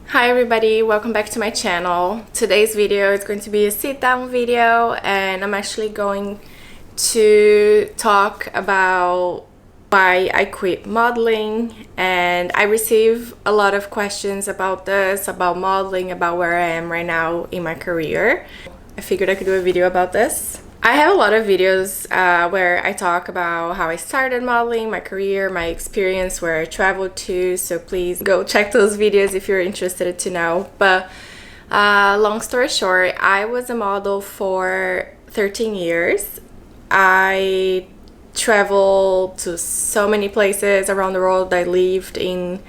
Hi everybody, welcome back to my channel. Today's video is going to be a sit-down video, and I'm actually going to talk about why I quit modeling. And I receive a lot of questions about this, about modeling, about where I am right now in my career. I figured I could do a video about this. I have a lot of videos where I talk about how I started modeling, my career, my experience, where I traveled to, so please go check those videos if you're interested to know. But long story short, I was a model for 13 years. I traveled to so many places around the world. I lived in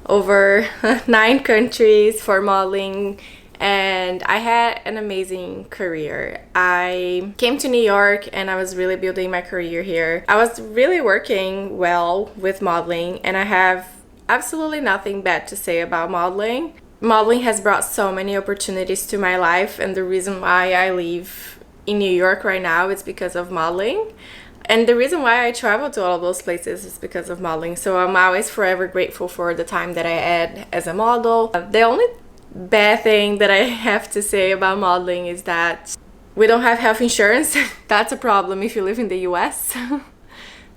over 9 countries for modeling, and I had an amazing career. I came to New York and I was really building my career here. I was really working well with modeling, and I have absolutely nothing bad to say about modeling. Modeling has brought so many opportunities to my life, and the reason why I live in New York right now is because of modeling. And the reason why I travel to all of those places is because of modeling. So I'm always forever grateful for the time that I had as a model. The only bad thing that I have to say about modeling is that we don't have health insurance. That's a problem if you live in the US.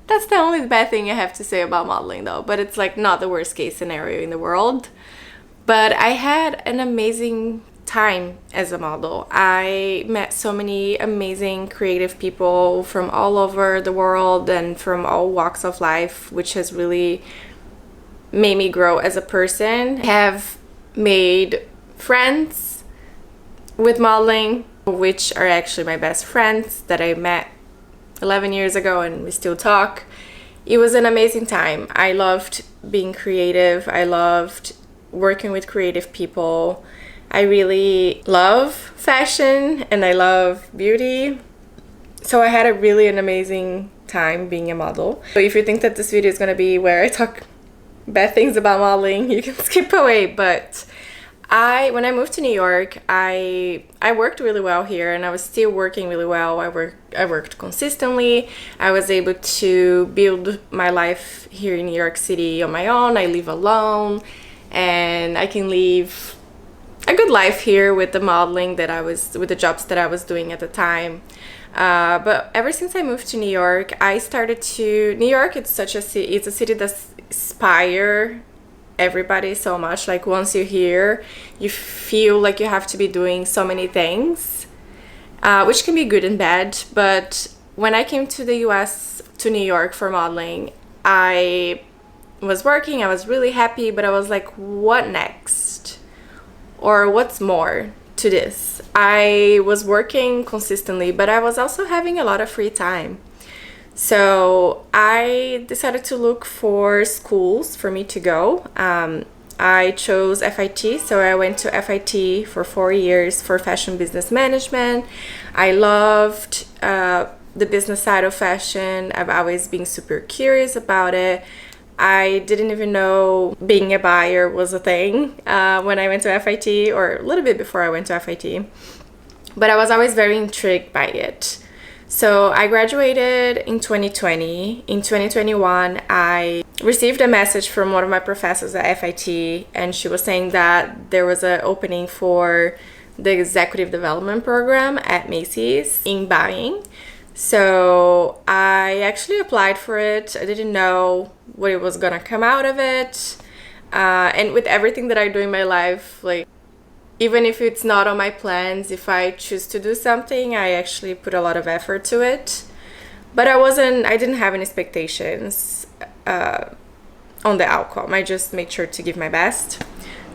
That's the only bad thing I have to say about modeling though, but it's like not the worst case scenario in the world. But I had an amazing time as a model. I met so many amazing creative people from all over the world and from all walks of life, which has really made me grow as a person. I have made friends with modeling, which are actually my best friends that I met 11 years ago, and we still talk. It was an amazing time. I loved being creative. I loved working with creative people. I really love fashion and I love beauty. So I had an amazing time being a model. So if you think that this video is going to be where I talk bad things about modeling, you can skip away. But when I moved to New York, I worked really well here, and I was still working really well. I worked consistently. I was able to build my life here in New York City on my own. I live alone, and I can live a good life here with the modeling with the jobs that I was doing at the time. But ever since I moved to New York, New York, it's a city that inspires everybody so much. Like once you're here, you feel like you have to be doing so many things, which can be good and bad. But when I came to the US, to New York for modeling, I was working, I was really happy, but I was like, what next? Or what's more to this? I was working consistently, but I was also having a lot of free time. So I decided to look for schools for me to go. I chose FIT, so I went to FIT for 4 years for fashion business management. I loved the business side of fashion. I've always been super curious about it. I didn't even know being a buyer was a thing when I went to FIT, or a little bit before I went to FIT. But I was always very intrigued by it. So I graduated in 2020. In 2021, I received a message from one of my professors at FIT, and she was saying that there was an opening for the Executive Development Program at Macy's in buying. So I actually applied for it. I didn't know what it was gonna come out of it. And with everything that I do in my life, like, even if it's not on my plans, if I choose to do something, I actually put a lot of effort to it. But I didn't have any expectations on the outcome. I just made sure to give my best.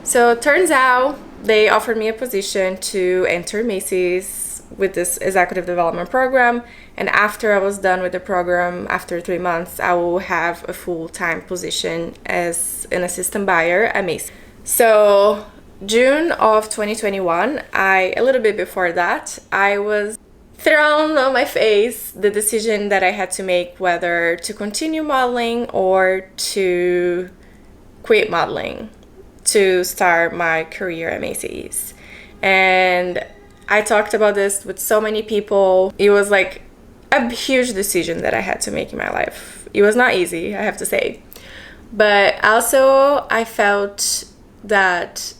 So it turns out they offered me a position to enter Macy's with this executive development program, and after I was done with the program, after 3 months, I will have a full-time position as an assistant buyer at Macy's. So June of 2021, a little bit before that, I was thrown on my face the decision that I had to make, whether to continue modeling or to quit modeling to start my career at Macy's. And I talked about this with so many people. It was like a huge decision that I had to make in my life. It was not easy, I have to say. But also I felt that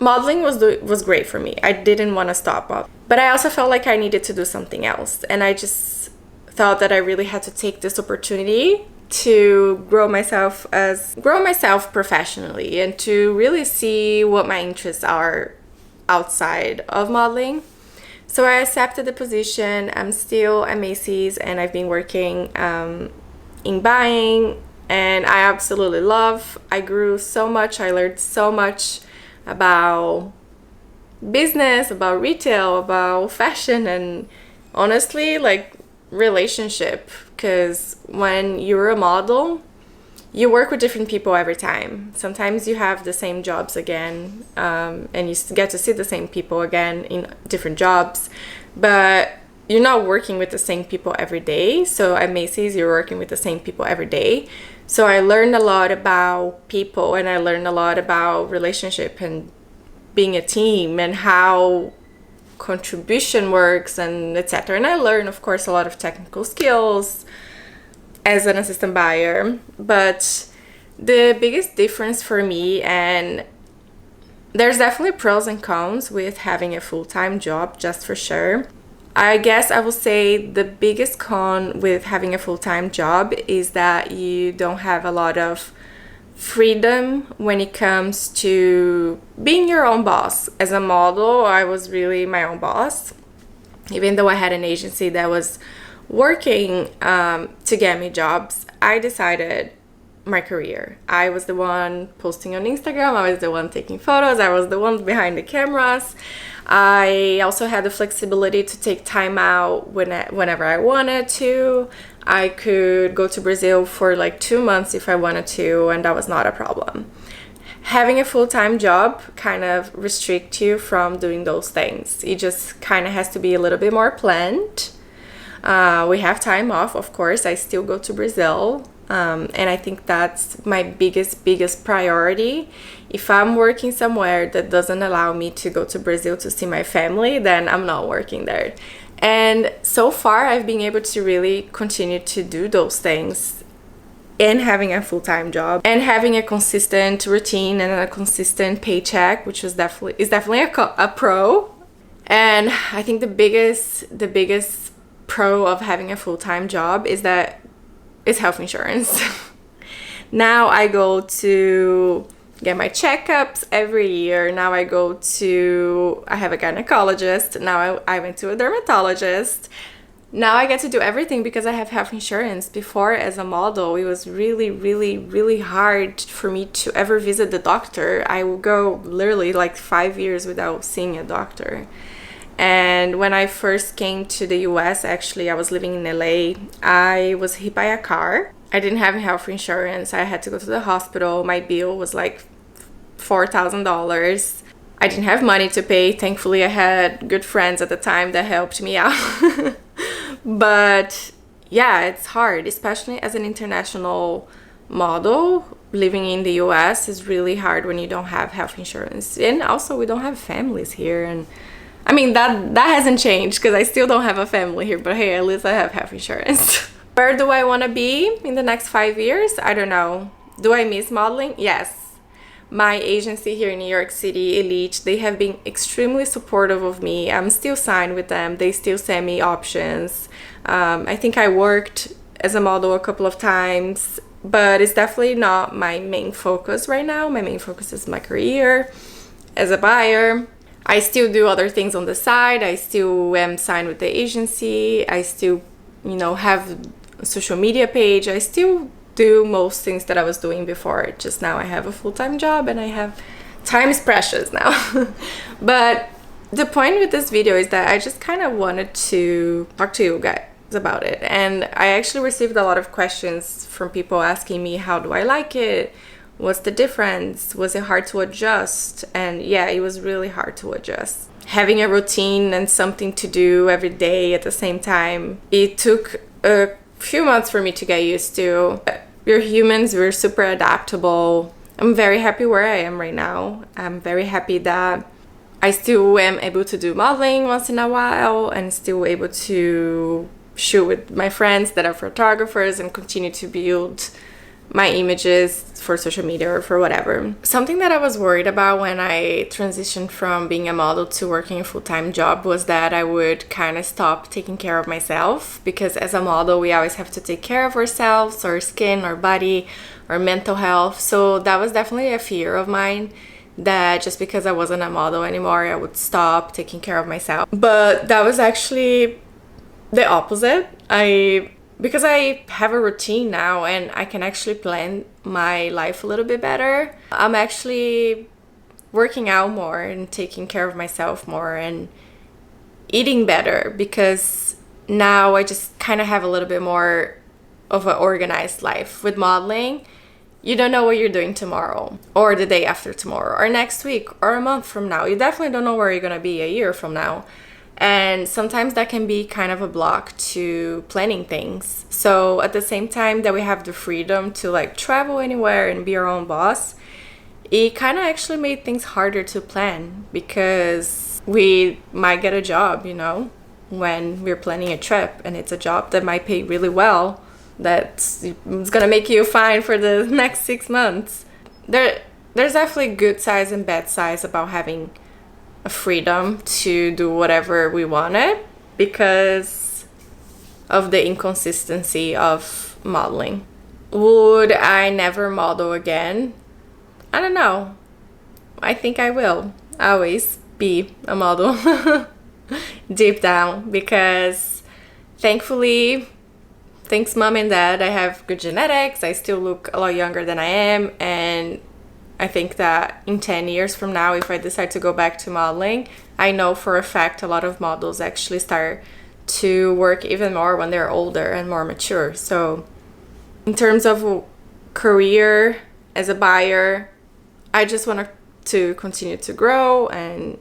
modeling was great for me. I didn't want to stop modeling. But I also felt like I needed to do something else. And I just thought that I really had to take this opportunity to grow myself professionally and to really see what my interests are outside of modeling. So I accepted the position. I'm still at Macy's and I've been working in buying, and I absolutely love. I grew so much. I learned so much about business, about retail, about fashion, and honestly, like relationship, because when you're a model, you work with different people every time. Sometimes you have the same jobs again, and you get to see the same people again in different jobs, but you're not working with the same people every day. So at Macy's, you're working with the same people every day. So I learned a lot about people, and I learned a lot about relationship and being a team and how contribution works and etc. And I learned, of course, a lot of technical skills as an assistant buyer. But the biggest difference for me, and there's definitely pros and cons with having a full-time job, just for sure. I guess I will say the biggest con with having a full-time job is that you don't have a lot of freedom when it comes to being your own boss. As a model, I was really my own boss. Even though I had an agency that was working to get me jobs, I decided my career. I was the one posting on Instagram, I was the one taking photos, I was the one behind the cameras. I also had the flexibility to take time out whenever I wanted to. I could go to Brazil for like 2 months if I wanted to, and that was not a problem. Having a full-time job kind of restricts you from doing those things. It just kind of has to be a little bit more planned. We have time off, of course. I still go to Brazil, and I think that's my biggest priority. If I'm working somewhere that doesn't allow me to go to Brazil to see my family, then I'm not working there. And so far, I've been able to really continue to do those things and having a full-time job and having a consistent routine and a consistent paycheck, which is definitely a pro. And I think the biggest pro of having a full-time job is that it's health insurance. Now I go to get my checkups every year. Now I have a gynecologist. Now I went to a dermatologist. Now I get to do everything because I have health insurance. Before, as a model, it was really hard for me to ever visit the doctor. I would go literally like 5 years without seeing a doctor. And when I first came to the US, actually, I was living in LA. I was hit by a car. I didn't have health insurance. I had to go to the hospital. My bill was like $4,000. I didn't have money to pay. Thankfully, I had good friends at the time that helped me out. But yeah, it's hard, especially as an international model. Living in the US is really hard when you don't have health insurance. And also, we don't have families here. And I mean, that hasn't changed because I still don't have a family here. But hey, at least I have health insurance. Where do I want to be in the next 5 years? I don't know. Do I miss modeling? Yes. My agency here in New York City, Elite, they have been extremely supportive of me. I'm still signed with them. They still send me options. I think I worked as a model a couple of times, but it's definitely not my main focus right now. My main focus is my career as a buyer. I still do other things on the side. I still am signed with the agency. I still, have a social media page. I still do most things that I was doing before. Just now I have a full-time job and I have time is precious now. But the point with this video is that I just kind of wanted to talk to you guys about it. And I actually received a lot of questions from people asking me, how do I like it? What's the difference? Was it hard to adjust? And yeah, it was really hard to adjust. Having a routine and something to do every day at the same time, it took a few months for me to get used to. We're humans, we're super adaptable. I'm very happy where I am right now. I'm very happy that I still am able to do modeling once in a while and still able to shoot with my friends that are photographers and continue to build my images for social media or for whatever. Something that I was worried about when I transitioned from being a model to working a full-time job was that I would kind of stop taking care of myself, because as a model we always have to take care of ourselves, our skin, our body, our mental health. So that was definitely a fear of mine, that just because I wasn't a model anymore I would stop taking care of myself. But that was actually the opposite. Because I have a routine now and I can actually plan my life a little bit better, I'm actually working out more and taking care of myself more and eating better, because now I just kind of have a little bit more of an organized life. With modeling, you don't know what you're doing tomorrow or the day after tomorrow or next week or a month from now. You definitely don't know where you're gonna be a year from now. And sometimes that can be kind of a block to planning things. So at the same time that we have the freedom to like travel anywhere and be our own boss, it kind of actually made things harder to plan, because we might get a job, you know, when we're planning a trip, and it's a job that might pay really well, that's gonna make you fine for the next 6 months. There's definitely good sides and bad sides about having a freedom to do whatever we wanted because of the inconsistency of modeling. Would I never model again? I don't know. I think I will always be a model deep down, because thankfully, thanks mom and dad, I have good genetics. I still look a lot younger than I am, and I think that in 10 years from now, if I decide to go back to modeling, I know for a fact a lot of models actually start to work even more when they're older and more mature. So in terms of career as a buyer, I just want to continue to grow and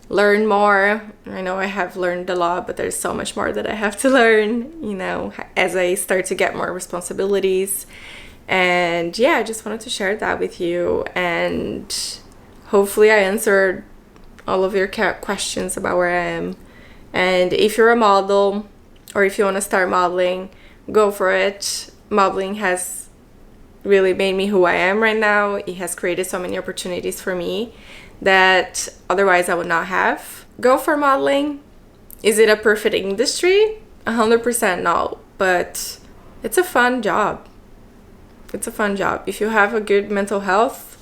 learn more. I know I have learned a lot, but there's so much more that I have to learn, you know, as I start to get more responsibilities. And yeah, I just wanted to share that with you, and hopefully I answered all of your questions about where I am. And if you're a model, or if you want to start modeling, go for it. Modeling has really made me who I am right now. It has created so many opportunities for me that otherwise I would not have. Go for modeling. Is it a perfect industry? 100% no, but it's a fun job. It's a fun job. If you have a good mental health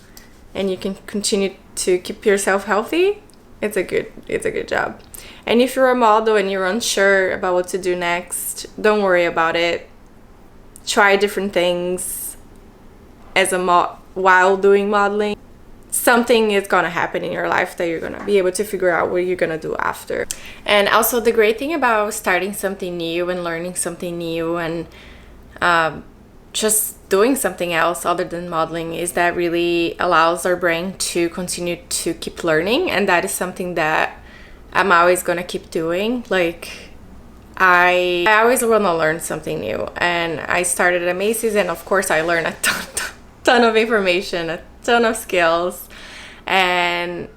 and you can continue to keep yourself healthy, it's a good job. And if you're a model and you're unsure about what to do next, don't worry about it. Try different things as while doing modeling. Something is gonna happen in your life that you're gonna be able to figure out what you're gonna do after. And also the great thing about starting something new and learning something new and just doing something else other than modeling is that really allows our brain to continue to keep learning, and that is something that I'm always gonna keep doing. Like I always want to learn something new, and I started at Macy's, and of course I learned a ton of information, a ton of skills, and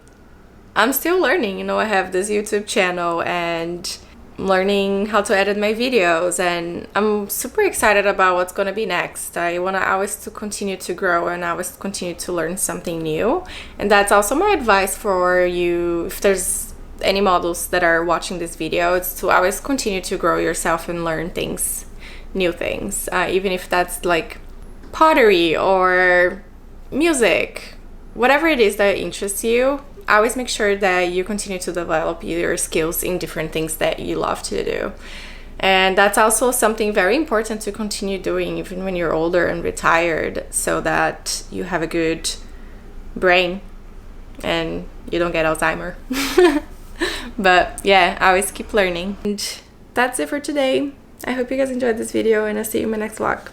I'm still learning. You know, I have this YouTube channel and learning how to edit my videos, and I'm super excited about what's going to be next. I want to always to continue to grow and always continue to learn something new. And that's also my advice for you, if there's any models that are watching this video, it's to always continue to grow yourself and learn things, new things, even if that's like pottery or music, whatever it is that interests you. Always make sure that you continue to develop your skills in different things that you love to do. And that's also something very important to continue doing even when you're older and retired, so that you have a good brain and you don't get Alzheimer. But yeah, I always keep learning. And that's it for today. I hope you guys enjoyed this video, and I'll see you in my next vlog.